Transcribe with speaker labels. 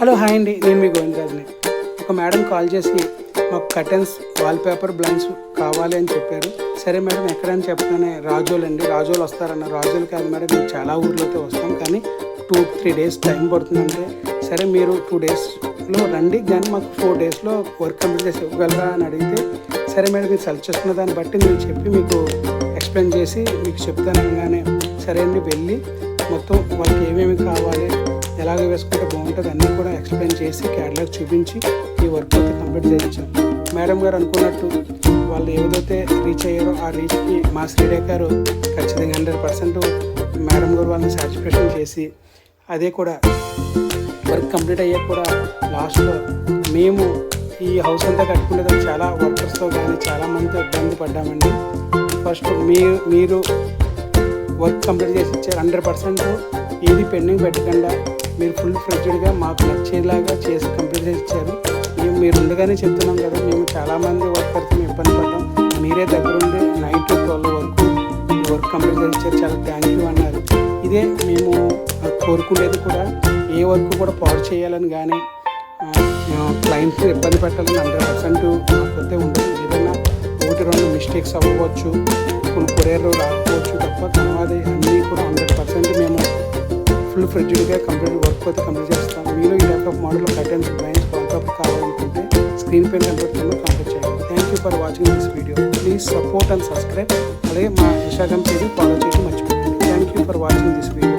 Speaker 1: Hello hi అండి, నేను మీ గోవిందరాజుని. ఒక మేడం కాల్ చేసి మాకు కర్టెన్స్ వాల్పేపర్ బ్లైండ్స్ కావాలి అని చెప్పారు. సరే మేడం ఎక్కడని చెప్పగానే రాజోలు అండి, రాజోలు వస్తారన్న. రాజోలు కాదు మేడం, మేము చాలా ఊర్లతో వస్తాం, కానీ 2-3 డేస్ టైం పడుతుందంటే సరే మీరు 2 డేస్లో రండి, కానీ మాకు 4 డేస్లో వర్క్ కంప్లీట్ చేసి ఇవ్వగలరా అని అడిగితే సరే మేడం మీరు సెలెక్ట్ చేసుకున్న దాన్ని బట్టి నేను చెప్పి మీకు ఎక్స్ప్లెయిన్ చేసి మీకు చెప్తాను అనగానే సరే అండి వెళ్ళి మొత్తం వాళ్ళకి ఏమేమి కావాలి, ఎలాగ వేసుకుంటే బాగుంటుంది అన్నీ కూడా ఎక్స్ప్లెయిన్ చేసి క్యాటలాగ్ చూపించి ఈ వర్క్ అయితే కంప్లీట్ చేయించాం. మేడం గారు అనుకున్నట్టు వాళ్ళు ఏదైతే రీచ్ అయ్యారో ఆ రీచ్కి మా శ్రీడే గారు ఖచ్చితంగా 100% మేడం గారు వాళ్ళని సాటిస్ఫాక్షన్ చేసి అదే కూడా వర్క్ కంప్లీట్ అయ్యాక కూడా లాస్ట్లో మేము ఈ హౌస్ అంతా కట్టుకునేది చాలా వర్కర్స్తో కానీ చాలామందితో ఇబ్బంది పడ్డామండి. ఫస్ట్ మీరు వర్క్ కంప్లీట్ చేసి ఇచ్చారు. 100% ఏది పెండింగ్ పెట్టకుండా మీరు ఫుల్ ఫ్లెడ్జ్డ్గా మాకు నచ్చేలాగా చేసి కంప్లీట్ చేసి ఇచ్చారు. మీరు ఉండగానే చెప్తున్నాం కదా, మేము చాలామంది వర్కర్స్తో ఇబ్బంది పడ్డాం, మీరే దగ్గరుండి నైట్ 12 వరకు ఈ వర్క్ కంప్లీట్ చేసి ఇచ్చారు, చాలా థ్యాంక్ యూ అన్నారు. ఇదే మేము కోరుకునేది కూడా, ఏ వర్క్ కూడా పాడు చేయాలని కానీ క్లయింట్స్ ఇబ్బంది పెట్టాలని 100% పోతే ఉండదు. ఏదైనా 1-2 మిస్టేక్స్ అవ్వచ్చు, కొన్ని కొరియర్లు రాకపోవచ్చు తప్ప తర్వాత అన్నీ కూడా 100% మేము ఫుల్ ఫ్లెడ్జ్డ్గా కంప్లీట్ వర్క్ అయితే కంప్లీట్ చేస్తాం. మీరు ఈ type of model curtains blinds wallpaper కావాలనుకుంటే స్క్రీన్ పైన కనబడుతున్న కాంటాక్ట్ చేయండి. Thank you for watching this video. Please support and subscribe. అలాగే మా ఇన్స్టాగ్రామ్ పేజ్ ఫాలో చేయడం మర్చిపోకండి. Thank you for watching this video.